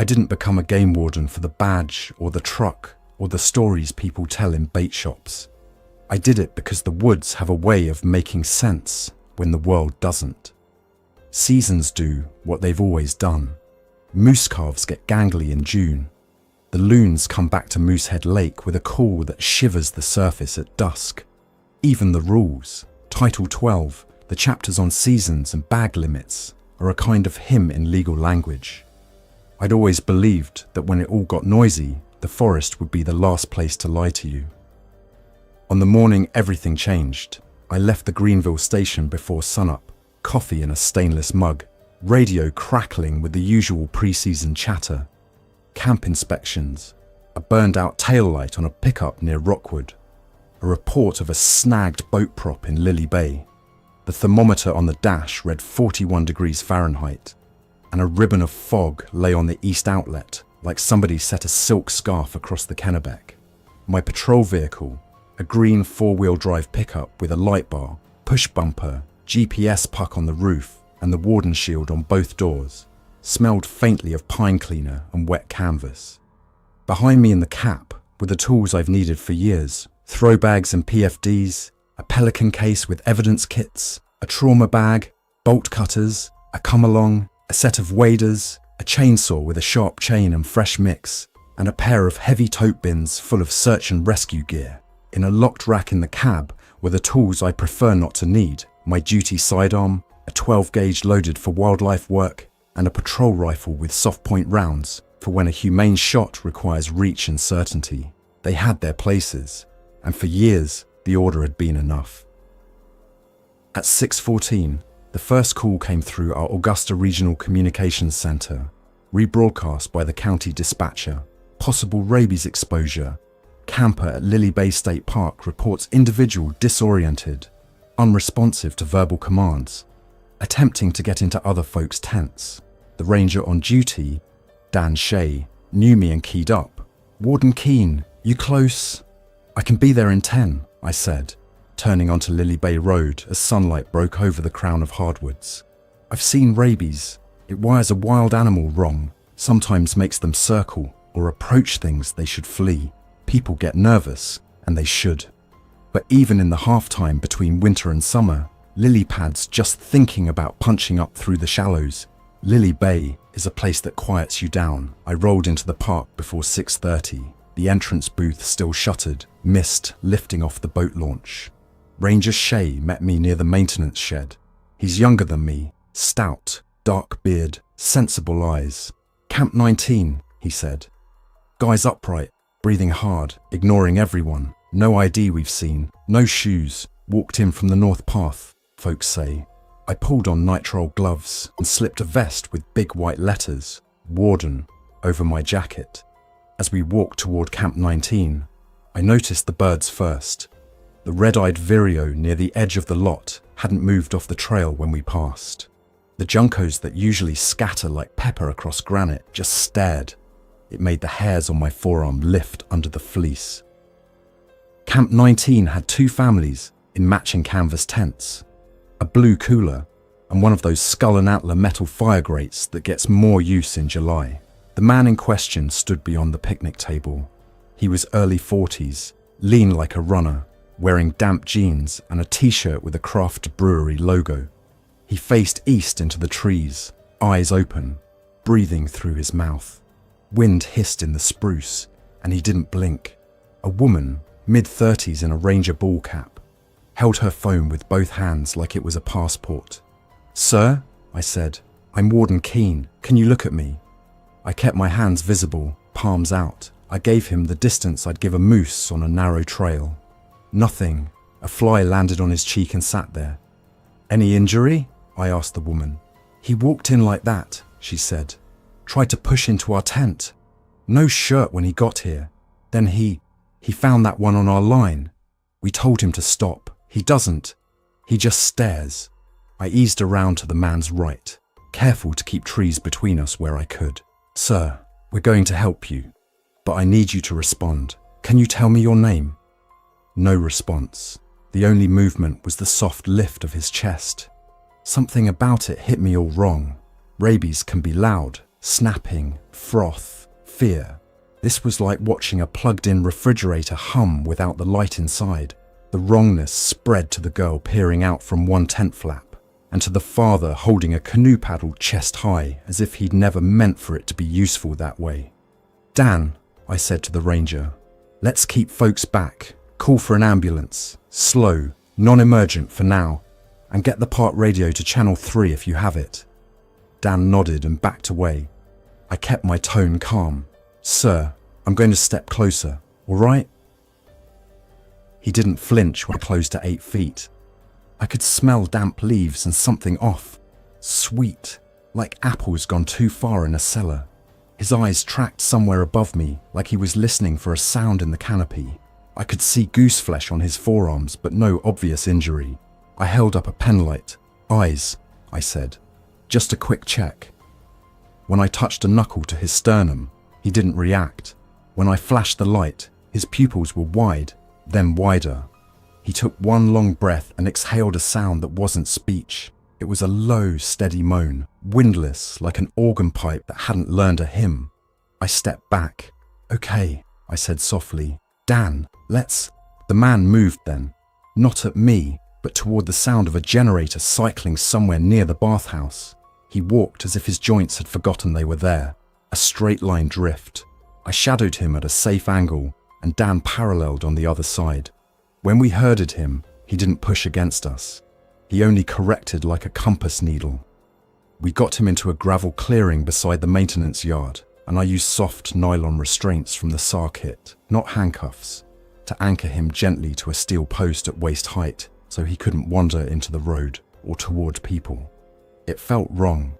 I didn't become a game warden for the badge or the truck or the stories people tell in bait shops. I did it because the woods have a way of making sense when the world doesn't. Seasons do what they've always done. Moose calves get gangly in June. The loons come back to Moosehead Lake with a call that shivers the surface at dusk. Even the rules, Title 12, the chapters on seasons and bag limits, are a kind of hymn in legal language. I'd always believed that when it all got noisy, the forest would be the last place to lie to you. On the morning everything changed, I left the Greenville station before sunup, coffee in a stainless mug, radio crackling with the usual pre-season chatter, camp inspections, a burned-out taillight on a pickup near Rockwood, a report of a snagged boat prop in Lily Bay. The thermometer on the dash read 41 degrees Fahrenheit, and a ribbon of fog lay on the east outlet like somebody set a silk scarf across the Kennebec. My patrol vehicle, a green four-wheel drive pickup with a light bar, push bumper, GPS puck on the roof, and the warden shield on both doors, smelled faintly of pine cleaner and wet canvas. Behind me in the cab were the tools I've needed for years: throw bags and PFDs, a pelican case with evidence kits, a trauma bag, bolt cutters, a come-along, a set of waders, a chainsaw with a sharp chain and fresh mix, and a pair of heavy tote bins full of search and rescue gear. In a locked rack in the cab were the tools I prefer not to need: my duty sidearm, a 12-gauge loaded for wildlife work, and a patrol rifle with soft-point rounds for when a humane shot requires reach and certainty. They had their places, and for years the order had been enough. At 6:14, the first call came through our Augusta Regional Communications Center, rebroadcast by the county dispatcher. Possible rabies exposure. Camper at Lily Bay State Park reports individual disoriented, unresponsive to verbal commands, attempting to get into other folks' tents. The ranger on duty, Dan Shea, knew me and keyed up. "Warden Keene, you close?" "I can be there in 10, I said, turning onto Lily Bay Road as sunlight broke over the crown of hardwoods. "I've seen rabies. It wires a wild animal wrong, sometimes makes them circle or approach things they should flee. People get nervous, and they should. But even in the half-time between winter and summer, lily pads just thinking about punching up through the shallows. Lily Bay is a place that quiets you down." I rolled into the park before 6:30, the entrance booth still shuttered, mist lifting off the boat launch. Ranger Shea met me near the maintenance shed. He's younger than me, stout, dark beard, sensible eyes. "Camp 19, he said. "Guy's upright, breathing hard, ignoring everyone. No ID we've seen, no shoes. Walked in from the north path, folks say." I pulled on nitrile gloves and slipped a vest with big white letters, "Warden," over my jacket. As we walked toward Camp 19, I noticed the birds first. The red-eyed vireo near the edge of the lot hadn't moved off the trail when we passed. The juncos that usually scatter like pepper across granite just stared. It made the hairs on my forearm lift under the fleece. Camp 19 had 2 families in matching canvas tents, a blue cooler, and one of those skull and antler metal fire grates that gets more use in July. The man in question stood beyond the picnic table. He was early 40s, lean like a runner, wearing damp jeans and a t-shirt with a craft brewery logo. He faced east into the trees, eyes open, breathing through his mouth. Wind hissed in the spruce, and he didn't blink. A woman, mid-30s in a ranger ball cap, held her phone with both hands like it was a passport. "Sir," I said, "I'm Warden Keene. Can you look at me?" I kept my hands visible, palms out. I gave him the distance I'd give a moose on a narrow trail. Nothing. A fly landed on his cheek and sat there. "Any injury?" I asked the woman. "He walked in like that," she said. "Tried to push into our tent. No shirt when he got here. Then he found that one on our line. We told him to stop. He doesn't. He just stares." I eased around to the man's right, careful to keep trees between us where I could. "Sir, we're going to help you, but I need you to respond. Can you tell me your name?" No response. The only movement was the soft lift of his chest. Something about it hit me all wrong. Rabies can be loud, Snapping, froth, fear. This was like watching a plugged-in refrigerator hum without the light inside. The wrongness spread to the girl peering out from one tent flap, and to the father holding a canoe paddle chest high as if he'd never meant for it to be useful that way. "Dan," I said to the ranger, "let's keep folks back. Call for an ambulance. Slow, non-emergent for now. And get the park radio to channel 3 if you have it." Dan nodded and backed away. I kept my tone calm. "Sir, I'm going to step closer, all right?" He didn't flinch when I closed to 8 feet. I could smell damp leaves and something off. Sweet, like apples gone too far in a cellar. His eyes tracked somewhere above me, like he was listening for a sound in the canopy. I could see goose flesh on his forearms, but no obvious injury. I held up a penlight. "Eyes," I said. "Just a quick check." When I touched a knuckle to his sternum, he didn't react. When I flashed the light, his pupils were wide, then wider. He took one long breath and exhaled a sound that wasn't speech. It was a low, steady moan, windless, like an organ pipe that hadn't learned a hymn. I stepped back. "Okay," I said softly. "Dan, let's..." The man moved then, not at me, but toward the sound of a generator cycling somewhere near the bathhouse. He walked as if his joints had forgotten they were there, a straight line drift. I shadowed him at a safe angle, and Dan paralleled on the other side. When we herded him, he didn't push against us. He only corrected like a compass needle. We got him into a gravel clearing beside the maintenance yard, and I used soft nylon restraints from the SAR kit, not handcuffs, to anchor him gently to a steel post at waist height so he couldn't wander into the road or toward people. It felt wrong,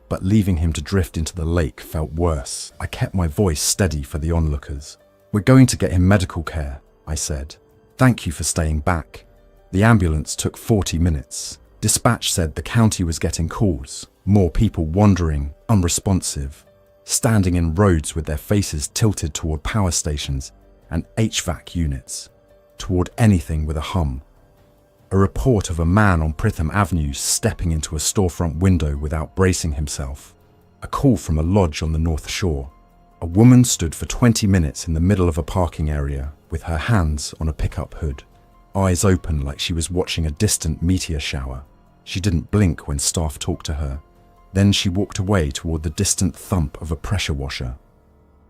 but leaving him to drift into the lake felt worse. I kept my voice steady for the onlookers. "We're going to get him medical care," I said. "Thank you for staying back." The ambulance took 40 minutes. Dispatch said the county was getting calls, more people wandering, unresponsive, standing in roads with their faces tilted toward power stations and HVAC units, toward anything with a hum. A report of a man on Pritham Avenue stepping into a storefront window without bracing himself. A call from a lodge on the North Shore. A woman stood for 20 minutes in the middle of a parking area with her hands on a pickup hood, eyes open like she was watching a distant meteor shower. She didn't blink when staff talked to her. Then she walked away toward the distant thump of a pressure washer.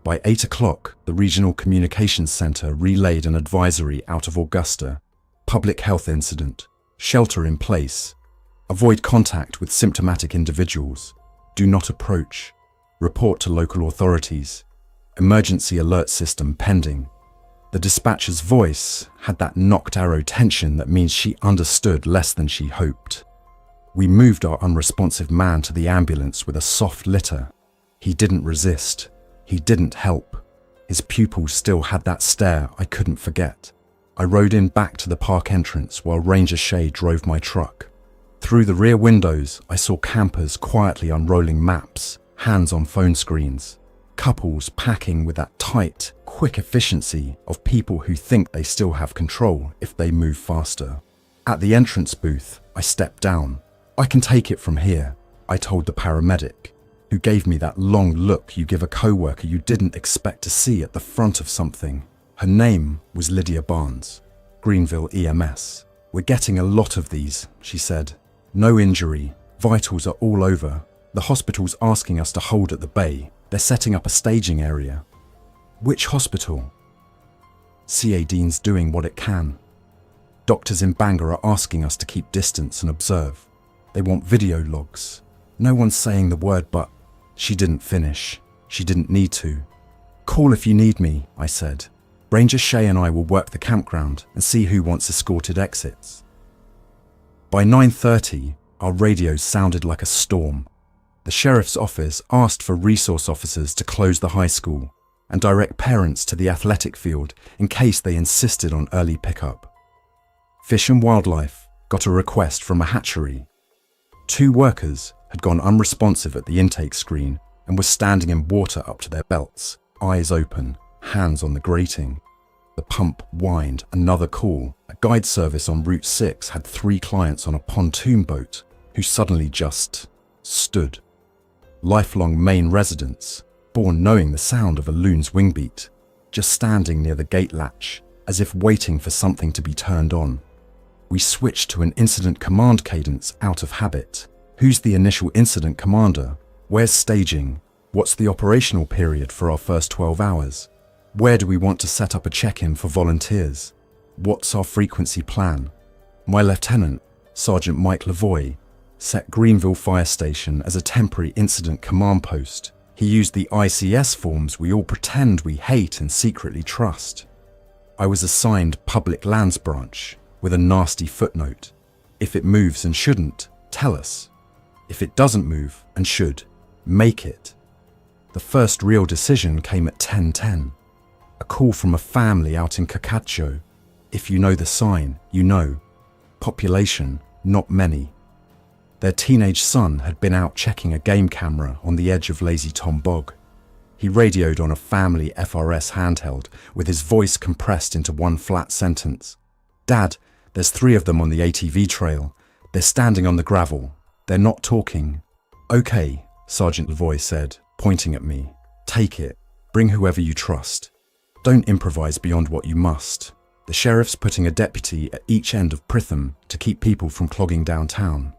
By 8 o'clock, the Regional Communications Center relayed an advisory out of Augusta. Public health incident. Shelter in place. Avoid contact with symptomatic individuals. Do not approach. Report to local authorities. Emergency alert system pending. The dispatcher's voice had that knocked arrow tension that means she understood less than she hoped. We moved our unresponsive man to the ambulance with a soft litter. He didn't resist. He didn't help. His pupils still had that stare I couldn't forget. I rode in back to the park entrance while Ranger Shea drove my truck. Through the rear windows, I saw campers quietly unrolling maps, hands on phone screens. Couples packing with that tight, quick efficiency of people who think they still have control if they move faster. At the entrance booth, I stepped down. "I can take it from here," I told the paramedic, who gave me that long look you give a coworker you didn't expect to see at the front of something. Her name was Lydia Barnes, Greenville EMS. "We're getting a lot of these," she said. "No injury. Vitals are all over. The hospital's asking us to hold at the bay. They're setting up a staging area." "Which hospital?" "CA Dean's doing what it can. Doctors in Bangor are asking us to keep distance and observe. They want video logs. No one's saying the word but..." She didn't finish. She didn't need to. "Call if you need me," I said. "Ranger Shea and I will work the campground and see who wants escorted exits." By 9:30, our radios sounded like a storm. The sheriff's office asked for resource officers to close the high school and direct parents to the athletic field in case they insisted on early pickup. Fish and Wildlife got a request from a hatchery. 2 workers had gone unresponsive at the intake screen and were standing in water up to their belts, eyes open, hands on the grating. The pump whined. Another call. A guide service on Route 6 had 3 clients on a pontoon boat who suddenly just stood. lifelong Maine residents, born knowing the sound of a loon's wing beat, just standing near the gate latch, as if waiting for something to be turned on. We switched to an incident command cadence out of habit. Who's the initial incident commander? Where's staging? What's the operational period for our first 12 hours? Where do we want to set up a check-in for volunteers? What's our frequency plan? My lieutenant, Sergeant Mike Lavoie, set Greenville Fire Station as a temporary incident command post. He used the ICS forms we all pretend we hate and secretly trust. I was assigned Public Lands Branch with a nasty footnote. If it moves and shouldn't, tell us. If it doesn't move and should, make it. The first real decision came at 10:10. A call from a family out in Cacaccio. If you know the sign, you know. Population, not many. Their teenage son had been out checking a game camera on the edge of Lazy Tom Bog. He radioed on a family FRS handheld with his voice compressed into one flat sentence. Dad, there's 3 of them on the ATV trail. They're standing on the gravel. They're not talking. Okay, Sergeant Lavoie said, pointing at me. Take it. Bring whoever you trust. Don't improvise beyond what you must. The sheriff's putting a deputy at each end of Pritham to keep people from clogging downtown.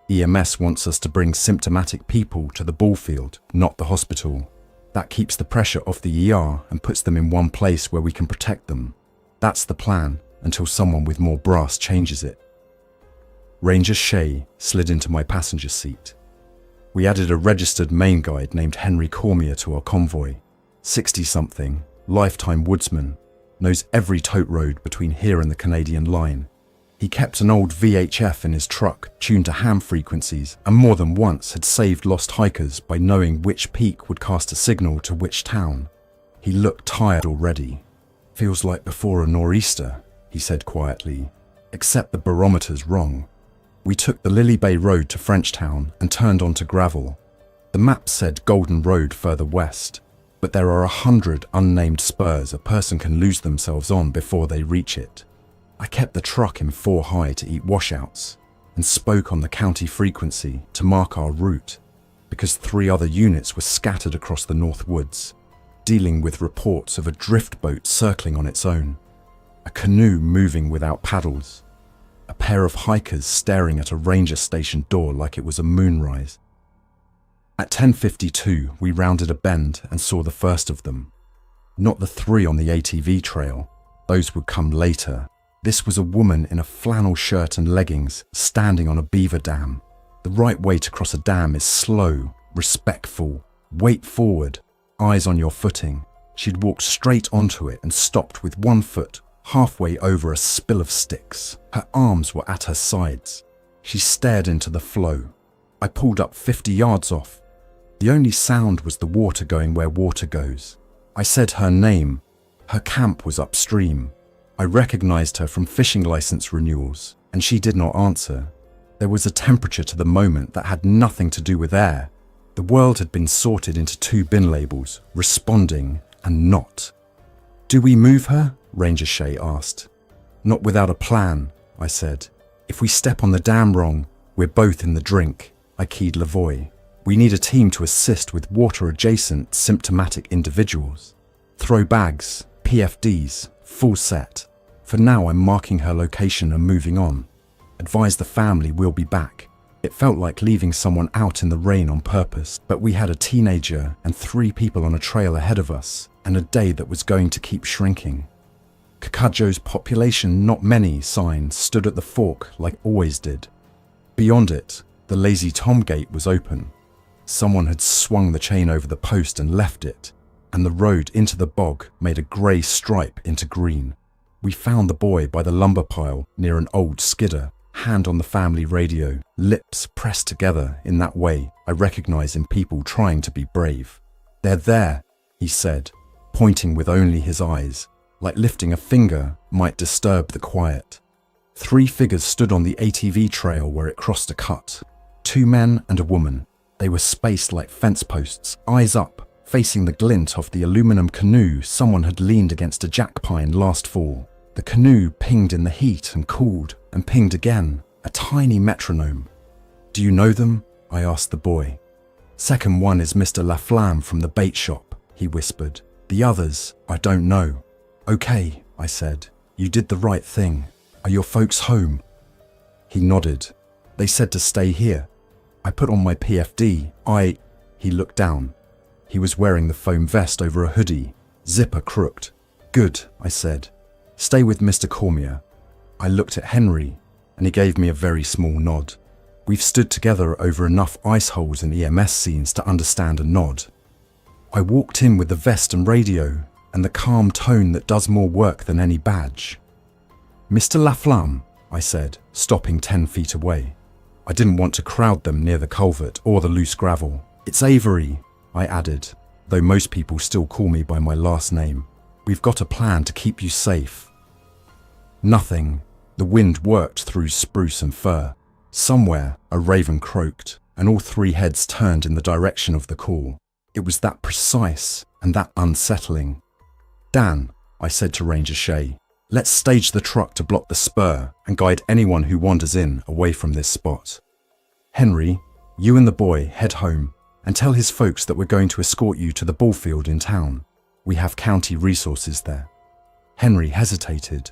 EMS wants us to bring symptomatic people to the ballfield, not the hospital. That keeps the pressure off the ER and puts them in one place where we can protect them. That's the plan, until someone with more brass changes it. Ranger Shea slid into my passenger seat. We added a registered Maine guide named Henry Cormier to our convoy. 60-something, lifetime woodsman, knows every tote road between here and the Canadian line. He kept an old VHF in his truck tuned to ham frequencies and more than once had saved lost hikers by knowing which peak would cast a signal to which town. He looked tired already. Feels like before a nor'easter, he said quietly, except the barometer's wrong. We took the Lily Bay Road to Frenchtown and turned onto gravel. The map said Golden Road further west, but there are 100 unnamed spurs a person can lose themselves on before they reach it. I kept the truck in 4 high to eat washouts and spoke on the county frequency to mark our route because 3 other units were scattered across the North Woods, dealing with reports of a drift boat circling on its own, a canoe moving without paddles, a pair of hikers staring at a ranger station door like it was a moonrise. At 10:52, we rounded a bend and saw the first of them. Not the 3 on the ATV trail, those would come later. This was a woman in a flannel shirt and leggings standing on a beaver dam. The right way to cross a dam is slow, respectful, weight forward, eyes on your footing. She'd walked straight onto it and stopped with one foot halfway over a spill of sticks. Her arms were at her sides. She stared into the flow. I pulled up 50 yards off. The only sound was the water going where water goes. I said her name. Her camp was upstream. I recognized her from fishing license renewals, and she did not answer. There was a temperature to the moment that had nothing to do with air. The world had been sorted into 2 bin labels, responding and not. Do we move her? Ranger Shea asked. Not without a plan, I said. If we step on the dam wrong, we're both in the drink, I keyed Lavoie. We need a team to assist with water-adjacent symptomatic individuals. Throw bags, PFDs, full set. For now, I'm marking her location and moving on. Advise the family we'll be back. It felt like leaving someone out in the rain on purpose, but we had a teenager and 3 people on a trail ahead of us, and a day that was going to keep shrinking. Cacaccio's population not many sign stood at the fork like always did. Beyond it, the Lazy Tom gate was open. Someone had swung the chain over the post and left it, and the road into the bog made a grey stripe into green. We found the boy by the lumber pile near an old skidder, hand on the family radio, lips pressed together in that way I recognize in people trying to be brave. They're there, he said, pointing with only his eyes, like lifting a finger might disturb the quiet. 3 figures stood on the ATV trail where it crossed a cut. 2 men and a woman. They were spaced like fence posts, eyes up, facing the glint of the aluminum canoe someone had leaned against a jack pine last fall. The canoe pinged in the heat and cooled and pinged again, a tiny metronome. Do you know them? I asked the boy. Second one is Mr. Laflamme from the bait shop, he whispered. The others, I don't know. Okay, I said. You did the right thing. Are your folks home? He nodded. They said to stay here. I put on my PFD. He looked down. He was wearing the foam vest over a hoodie, zipper crooked. Good, I said. Stay with Mr. Cormier. I looked at Henry, and he gave me a very small nod. We've stood together over enough ice holes and EMS scenes to understand a nod. I walked in with the vest and radio, and the calm tone that does more work than any badge. Mr. Laflamme, I said, stopping 10 feet away. I didn't want to crowd them near the culvert or the loose gravel. It's Avery, I added, though most people still call me by my last name. We've got a plan to keep you safe. Nothing. The wind worked through spruce and fir. Somewhere, a raven croaked, and all three heads turned in the direction of the call. It was that precise and that unsettling. Dan, I said to Ranger Shea, let's stage the truck to block the spur and guide anyone who wanders in away from this spot. Henry, you and the boy head home and tell his folks that we're going to escort you to the ballfield in town. We have county resources there. Henry hesitated.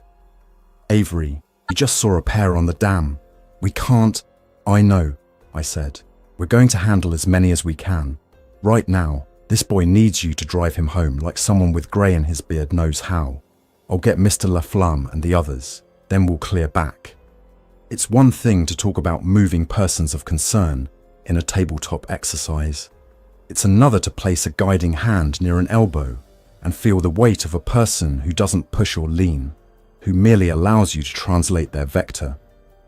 Avery, we just saw a pair on the dam. We can't. I know, I said. We're going to handle as many as we can. Right now, this boy needs you to drive him home like someone with grey in his beard knows how. I'll get Mr. Laflamme and the others, then we'll clear back. It's one thing to talk about moving persons of concern in a tabletop exercise. It's another to place a guiding hand near an elbow and feel the weight of a person who doesn't push or lean, who merely allows you to translate their vector.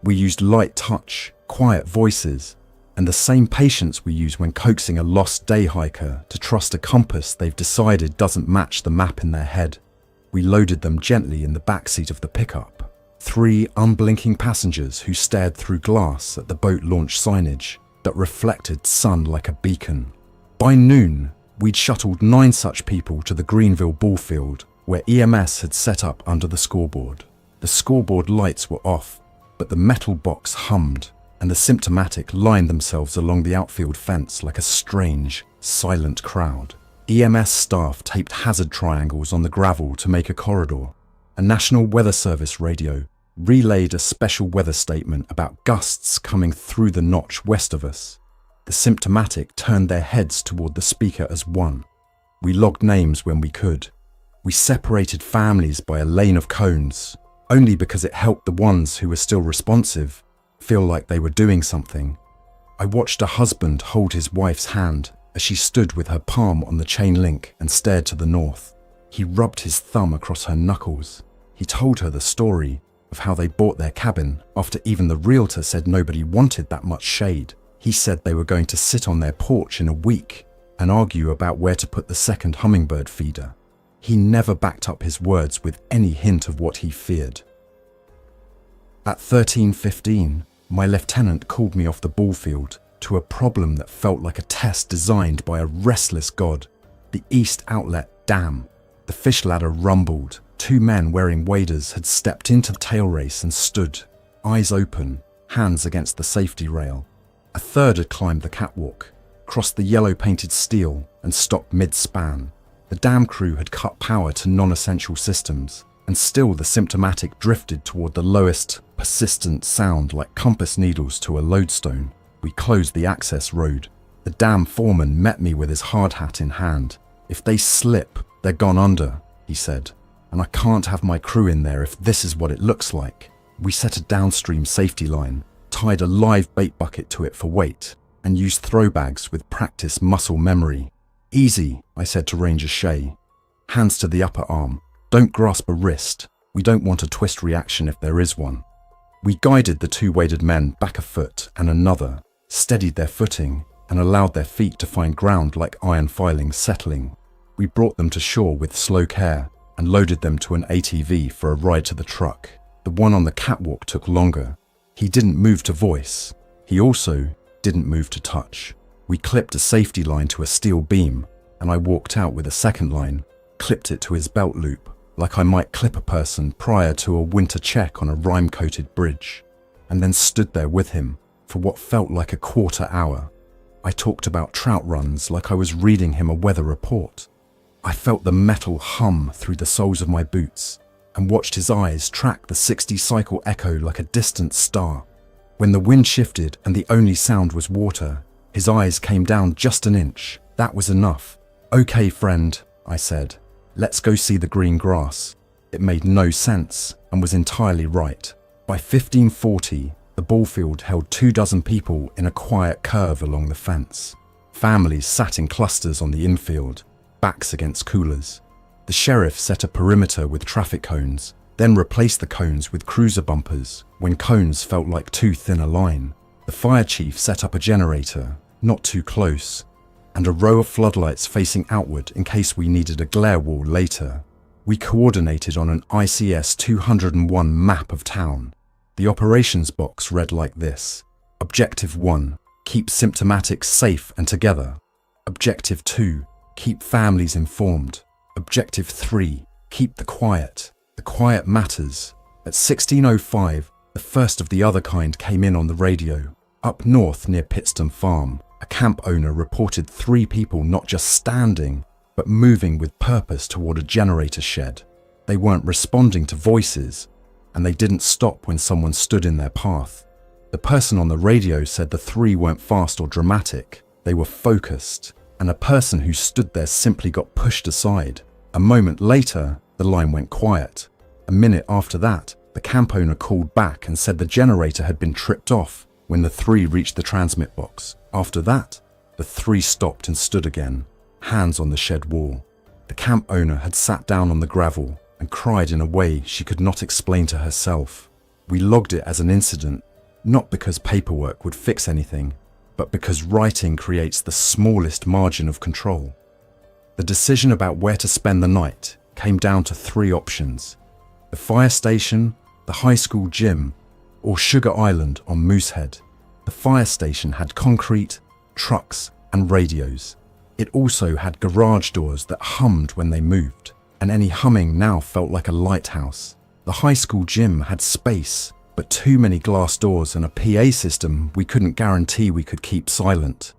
We used light touch, quiet voices, and the same patience we use when coaxing a lost day hiker to trust a compass they've decided doesn't match the map in their head. We loaded them gently in the backseat of the pickup. 3 unblinking passengers who stared through glass at the boat launch signage that reflected sun like a beacon. By noon, we'd shuttled 9 such people to the Greenville ballfield, where EMS had set up under the scoreboard. The scoreboard lights were off, but the metal box hummed, and the symptomatic lined themselves along the outfield fence like a strange, silent crowd. EMS staff taped hazard triangles on the gravel to make a corridor. A National Weather Service radio relayed a special weather statement about gusts coming through the notch west of us. The symptomatic turned their heads toward the speaker as one. We logged names when we could. We separated families by a lane of cones, only because it helped the ones who were still responsive feel like they were doing something. I watched a husband hold his wife's hand as she stood with her palm on the chain link and stared to the north. He rubbed his thumb across her knuckles. He told her the story of how they bought their cabin after even the realtor said nobody wanted that much shade. He said they were going to sit on their porch in a week and argue about where to put the second hummingbird feeder. He never backed up his words with any hint of what he feared. At 13:15, my lieutenant called me off the ballfield to a problem that felt like a test designed by a restless god. The East Outlet Dam. The fish ladder rumbled. 2 men wearing waders had stepped into the tail race and stood, eyes open, hands against the safety rail. A third had climbed the catwalk, crossed the yellow-painted steel, and stopped mid-span. The dam crew had cut power to non-essential systems, and still the symptomatic drifted toward the lowest, persistent sound like compass needles to a lodestone. We closed the access road. The dam foreman met me with his hard hat in hand. If they slip, they're gone under, he said, and I can't have my crew in there if this is what it looks like. We set a downstream safety line, tied a live bait bucket to it for weight, and used throw bags with practice muscle memory. Easy, I said to Ranger Shea. Hands to the upper arm. Don't grasp a wrist. We don't want a twist reaction if there is one. We guided the 2 waded men back a foot and another, steadied their footing, and allowed their feet to find ground like iron filings settling. We brought them to shore with slow care and loaded them to an ATV for a ride to the truck. The one on the catwalk took longer. He didn't move to voice. He also didn't move to touch. We clipped a safety line to a steel beam, and I walked out with a second line, clipped it to his belt loop, like I might clip a person prior to a winter check on a rime-coated bridge, and then stood there with him for what felt like a quarter hour. I talked about trout runs like I was reading him a weather report. I felt the metal hum through the soles of my boots and watched his eyes track the 60-cycle echo like a distant star. When the wind shifted and the only sound was water, his eyes came down just an inch. That was enough. "Okay, friend," I said. "Let's go see the green grass." It made no sense and was entirely right. By 1540, the ballfield held 24 people in a quiet curve along the fence. Families sat in clusters on the infield, backs against coolers. The sheriff set a perimeter with traffic cones, then replaced the cones with cruiser bumpers when cones felt like too thin a line. The fire chief set up a generator, not too close, and a row of floodlights facing outward in case we needed a glare wall later. We coordinated on an ICS 201 map of town. The operations box read like this: Objective 1, keep symptomatic safe and together. Objective 2, keep families informed. Objective 3, keep the quiet. The quiet matters. At 16:05, the first of the other kind came in on the radio. Up north near Pittston Farm, a camp owner reported 3 people not just standing, but moving with purpose toward a generator shed. They weren't responding to voices, and they didn't stop when someone stood in their path. The person on the radio said the 3 weren't fast or dramatic, they were focused, and a person who stood there simply got pushed aside. A moment later, the line went quiet. A minute after that, the camp owner called back and said the generator had been tripped off when the 3 reached the transmit box. After that, the 3 stopped and stood again, hands on the shed wall. The camp owner had sat down on the gravel and cried in a way she could not explain to herself. We logged it as an incident, not because paperwork would fix anything, but because writing creates the smallest margin of control. The decision about where to spend the night came down to 3 options: the fire station, the high school gym, or Sugar Island on Moosehead. The fire station had concrete, trucks, and radios. It also had garage doors that hummed when they moved, and any humming now felt like a lighthouse. The high school gym had space, but too many glass doors and a PA system we couldn't guarantee we could keep silent.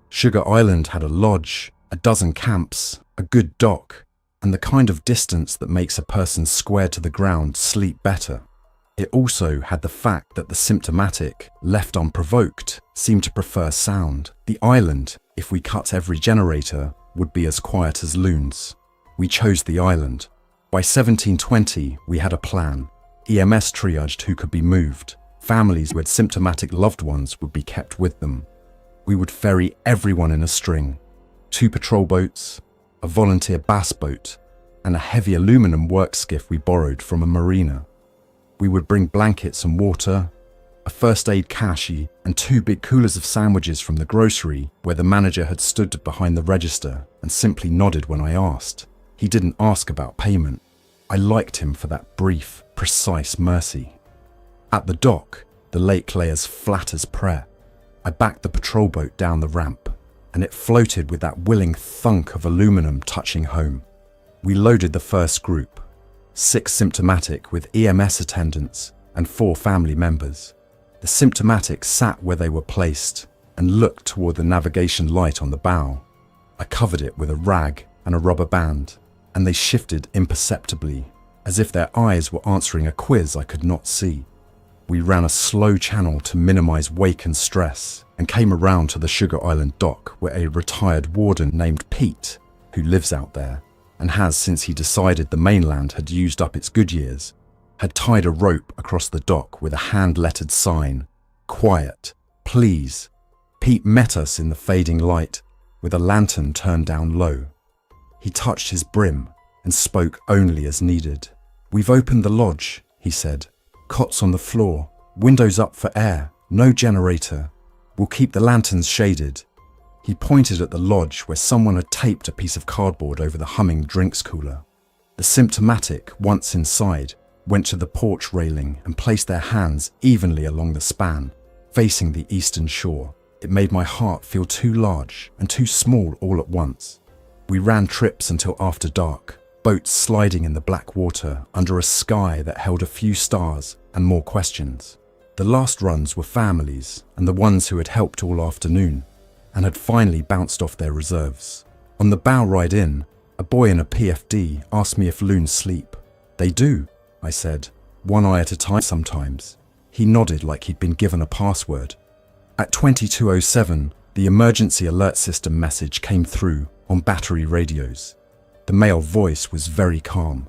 Sugar Island had a lodge, a dozen camps, a good dock, and the kind of distance that makes a person squared to the ground sleep better. It also had the fact that the symptomatic, left unprovoked, seemed to prefer sound. The island, if we cut every generator, would be as quiet as loons. We chose the island. By 1720, we had a plan. EMS triaged who could be moved. Families who had symptomatic loved ones would be kept with them. We would ferry everyone in a string. 2 patrol boats, a volunteer bass boat, and a heavy aluminum work skiff we borrowed from a marina. We would bring blankets and water, a first aid cache, and 2 big coolers of sandwiches from the grocery where the manager had stood behind the register and simply nodded when I asked. He didn't ask about payment. I liked him for that brief, precise mercy. At the dock, the lake lay as flat as prayer. I backed the patrol boat down the ramp, and it floated with that willing thunk of aluminum touching home. We loaded the first group, 6 symptomatic with EMS attendants and 4 family members. The symptomatic sat where they were placed and looked toward the navigation light on the bow. I covered it with a rag and a rubber band, and they shifted imperceptibly, as if their eyes were answering a quiz I could not see. We ran a slow channel to minimize wake and stress, and came around to the Sugar Island dock where a retired warden named Pete, who lives out there, and has since he decided the mainland had used up its good years, had tied a rope across the dock with a hand-lettered sign, "Quiet, please." Pete met us in the fading light, with a lantern turned down low. He touched his brim and spoke only as needed. "We've opened the lodge," he said. "Cots on the floor, windows up for air, no generator. We'll keep the lanterns shaded." He pointed at the lodge where someone had taped a piece of cardboard over the humming drinks cooler. The symptomatic, once inside, went to the porch railing and placed their hands evenly along the span, facing the eastern shore. It made my heart feel too large and too small all at once. We ran trips until after dark, boats sliding in the black water under a sky that held a few stars and more questions. The last runs were families and the ones who had helped all afternoon. and had finally bounced off their reserves. On the bow ride in, a boy in a PFD asked me if loons sleep. "They do," I said, "one eye at a time sometimes." He nodded like he'd been given a password. At 22:07, the emergency alert system message came through on battery radios. The male voice was very calm.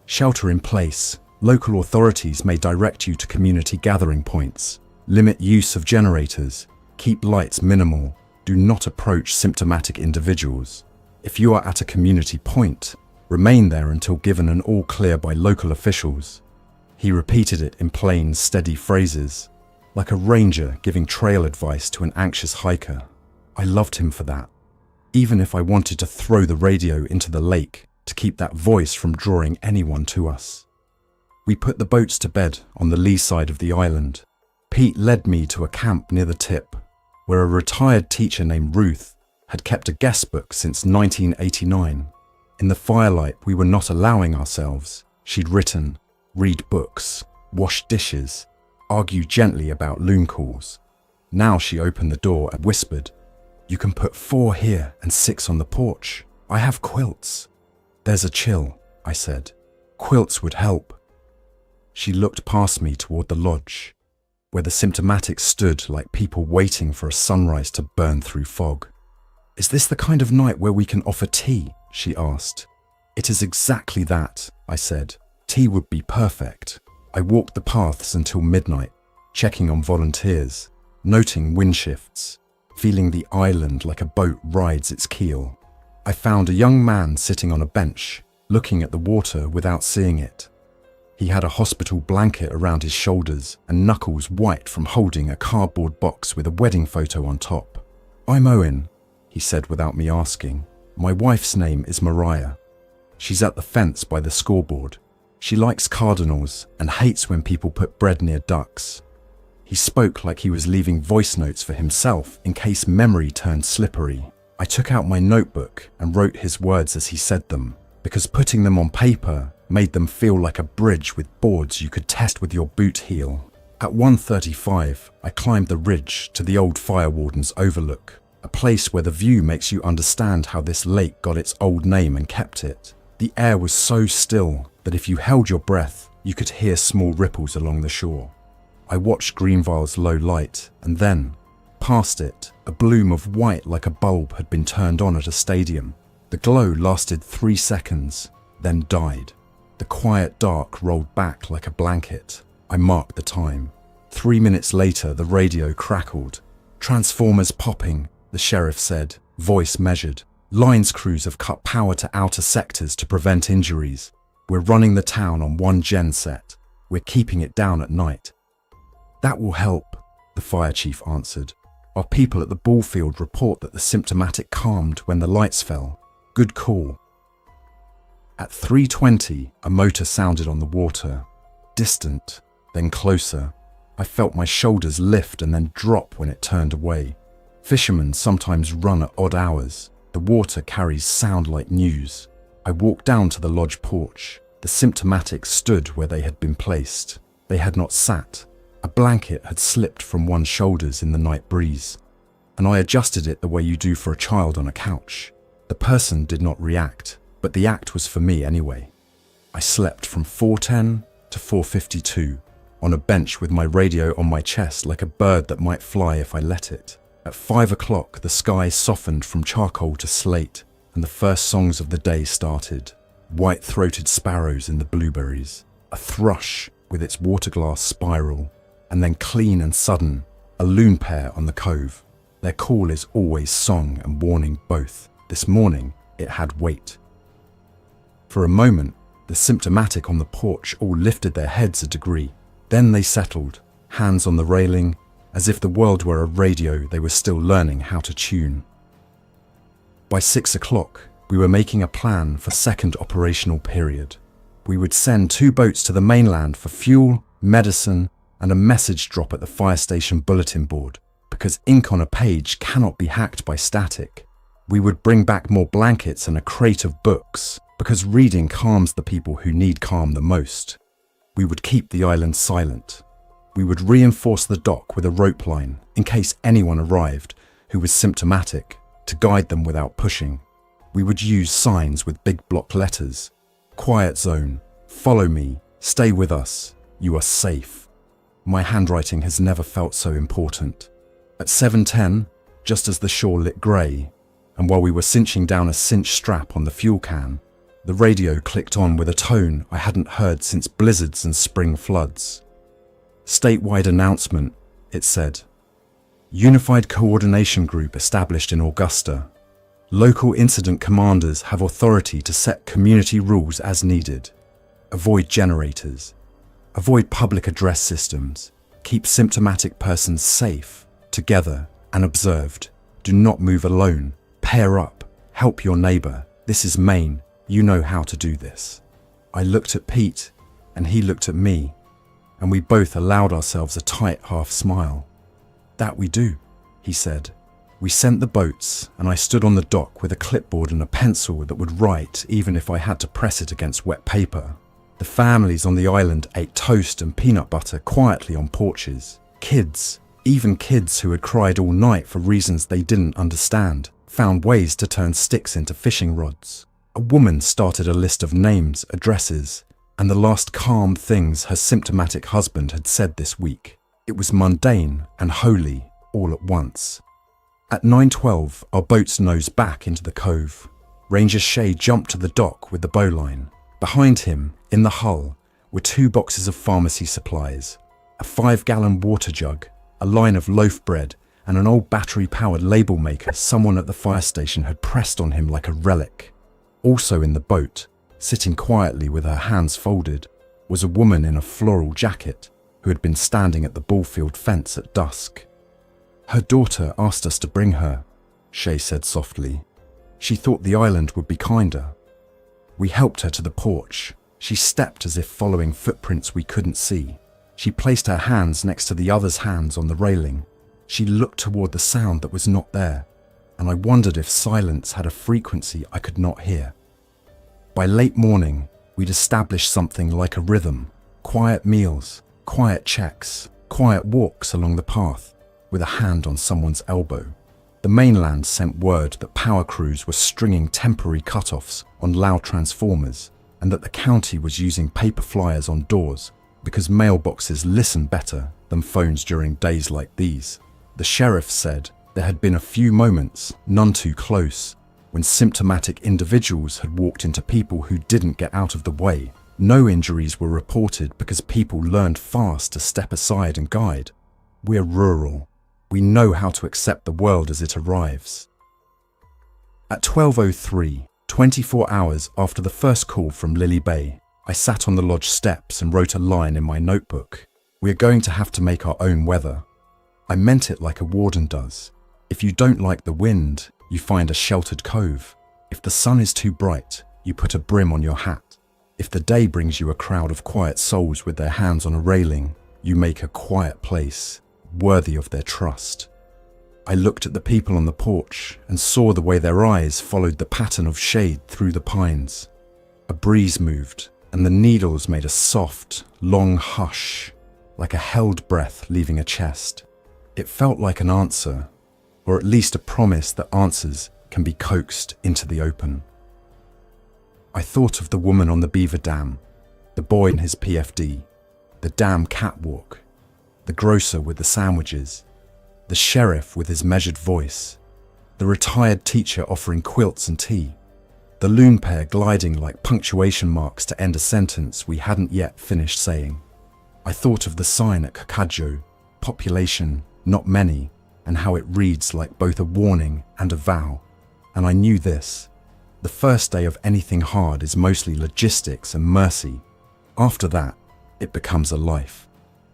"Shelter in place. Local authorities may direct you to community gathering points. Limit use of generators. Keep lights minimal. Do not approach symptomatic individuals. If you are at a community point, remain there until given an all clear by local officials." He repeated it in plain, steady phrases, like a ranger giving trail advice to an anxious hiker. I loved him for that, even if I wanted to throw the radio into the lake to keep that voice from drawing anyone to us. We put the boats to bed on the lee side of the island. Pete led me to a camp near the tip, where a retired teacher named Ruth had kept a guest book since 1989. In the firelight we were not allowing ourselves, she'd written, read books, wash dishes, argue gently about loon calls. Now she opened the door and whispered, "You can put 4 here and 6 on the porch. I have quilts." "There's a chill," I said. "Quilts would help." She looked past me toward the lodge, where the symptomatic stood like people waiting for a sunrise to burn through fog. "Is this the kind of night where we can offer tea?" she asked. "It is exactly that," I said. "Tea would be perfect." I walked the paths until midnight, checking on volunteers, noting wind shifts, feeling the island like a boat rides its keel. I found a young man sitting on a bench, looking at the water without seeing it. He had a hospital blanket around his shoulders and knuckles white from holding a cardboard box with a wedding photo on top. "I'm Owen," he said without me asking. "My wife's name is Mariah. She's at the fence by the scoreboard. She likes cardinals and hates when people put bread near ducks." He spoke like he was leaving voice notes for himself in case memory turned slippery. I took out my notebook and wrote his words as he said them, because putting them on paper made them feel like a bridge with boards you could test with your boot heel. At 1:35, I climbed the ridge to the old fire warden's overlook, a place where the view makes you understand how this lake got its old name and kept it. The air was so still that if you held your breath, you could hear small ripples along the shore. I watched Greenvale's low light, and then, past it, a bloom of white like a bulb had been turned on at a stadium. The glow lasted 3 seconds, then died. The quiet dark rolled back like a blanket. I marked the time. 3 minutes later, the radio crackled. "Transformers popping," the sheriff said, voice measured. "Lines crews have cut power to outer sectors to prevent injuries. We're running the town on 1 gen set. We're keeping it down at night." "That will help," the fire chief answered. "Our people at the ballfield report that the symptomatic calmed when the lights fell. Good call." At 3:20, a motor sounded on the water. Distant, then closer. I felt my shoulders lift and then drop when it turned away. Fishermen sometimes run at odd hours. The water carries sound like news. I walked down to the lodge porch. The symptomatic stood where they had been placed. They had not sat. A blanket had slipped from one's shoulders in the night breeze, and I adjusted it the way you do for a child on a couch. The person did not react, but the act was for me anyway. I slept from 4:10 to 4:52, on a bench with my radio on my chest like a bird that might fly if I let it. At 5 o'clock, the sky softened from charcoal to slate, and the first songs of the day started. White-throated sparrows in the blueberries, a thrush with its water-glass spiral, and then clean and sudden, a loon pair on the cove. Their call is always song and warning both. This morning, it had weight. For a moment, the symptomatic on the porch all lifted their heads a degree. Then they settled, hands on the railing, as if the world were a radio they were still learning how to tune. By 6 o'clock, we were making a plan for second operational period. We would send 2 boats to the mainland for fuel, medicine, and a message drop at the fire station bulletin board, because ink on a page cannot be hacked by static. We would bring back more blankets and a crate of books, because reading calms the people who need calm the most. We would keep the island silent. We would reinforce the dock with a rope line in case anyone arrived, who was symptomatic, to guide them without pushing. We would use signs with big block letters. Quiet zone, follow me, stay with us, you are safe. My handwriting has never felt so important. At 7:10, just as the shore lit grey, and while we were cinching down a cinch strap on the fuel can, the radio clicked on with a tone I hadn't heard since blizzards and spring floods. Statewide announcement, it said. Unified Coordination Group established in Augusta. Local incident commanders have authority to set community rules as needed. Avoid generators. Avoid public address systems. Keep symptomatic persons safe, together, and observed. Do not move alone. Pair up. Help your neighbour. This is Maine. You know how to do this. I looked at Pete, and he looked at me, and we both allowed ourselves a tight half smile. That we do, he said. We sent the boats, and I stood on the dock with a clipboard and a pencil that would write even if I had to press it against wet paper. The families on the island ate toast and peanut butter quietly on porches. Kids, even kids who had cried all night for reasons they didn't understand, found ways to turn sticks into fishing rods. A woman started a list of names, addresses, and the last calm things her symptomatic husband had said this week. It was mundane and holy all at once. At 9:12, our boats nosed back into the cove. Ranger Shea jumped to the dock with the bowline. Behind him, in the hull, were 2 boxes of pharmacy supplies, a 5-gallon water jug, a line of loaf bread, and an old battery-powered label maker someone at the fire station had pressed on him like a relic. Also in the boat, sitting quietly with her hands folded, was a woman in a floral jacket who had been standing at the ballfield fence at dusk. Her daughter asked us to bring her, Shea said softly. She thought the island would be kinder. We helped her to the porch. She stepped as if following footprints we couldn't see. She placed her hands next to the other's hands on the railing. She looked toward the sound that was not there, and I wondered if silence had a frequency I could not hear. By late morning, we'd established something like a rhythm. Quiet meals, quiet checks, quiet walks along the path, with a hand on someone's elbow. The mainland sent word that power crews were stringing temporary cutoffs on loud transformers, and that the county was using paper flyers on doors because mailboxes listen better than phones during days like these. The sheriff said there had been a few moments, none too close, when symptomatic individuals had walked into people who didn't get out of the way. No injuries were reported because people learned fast to step aside and guide. We're rural. We know how to accept the world as it arrives. At 12:03, 24 hours after the first call from Lily Bay, I sat on the lodge steps and wrote a line in my notebook. We are going to have to make our own weather. I meant it like a warden does. If you don't like the wind, you find a sheltered cove. If the sun is too bright, you put a brim on your hat. If the day brings you a crowd of quiet souls with their hands on a railing, you make a quiet place, worthy of their trust. I looked at the people on the porch and saw the way their eyes followed the pattern of shade through the pines. A breeze moved, and the needles made a soft, long hush, like a held breath leaving a chest. It felt like an answer, or at least a promise that answers can be coaxed into the open. I thought of the woman on the beaver dam, the boy in his PFD, the dam catwalk, the grocer with the sandwiches, the sheriff with his measured voice, the retired teacher offering quilts and tea, the loon pair gliding like punctuation marks to end a sentence we hadn't yet finished saying. I thought of the sign at Kakajo, population, not many, and how it reads like both a warning and a vow. And I knew this. The first day of anything hard is mostly logistics and mercy. After that, it becomes a life.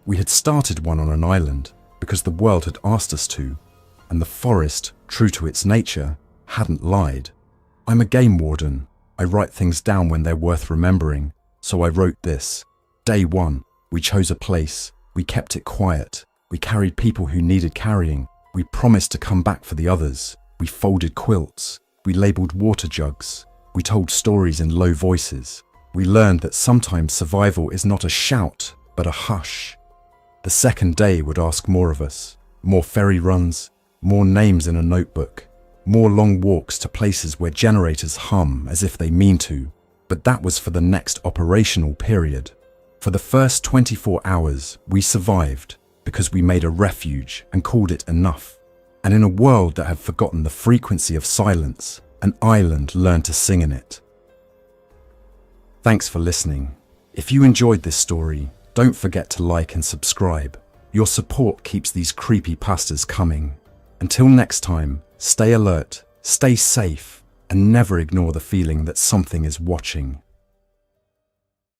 We had started one on an island because the world had asked us to, and the forest, true to its nature, hadn't lied. I'm a game warden. I write things down when they're worth remembering, so I wrote this. Day 1, we chose a place. We kept it quiet. We carried people who needed carrying. We promised to come back for the others. We folded quilts. We labelled water jugs. We told stories in low voices. We learned that sometimes survival is not a shout, but a hush. The second day would ask more of us. More ferry runs, more names in a notebook, more long walks to places where generators hum as if they mean to. But that was for the next operational period. For the first 24 hours, we survived because we made a refuge and called it enough. And in a world that had forgotten the frequency of silence, an island learned to sing in it. Thanks for listening. If you enjoyed this story, don't forget to like and subscribe. Your support keeps these creepypastas coming. Until next time, stay alert, stay safe, and never ignore the feeling that something is watching.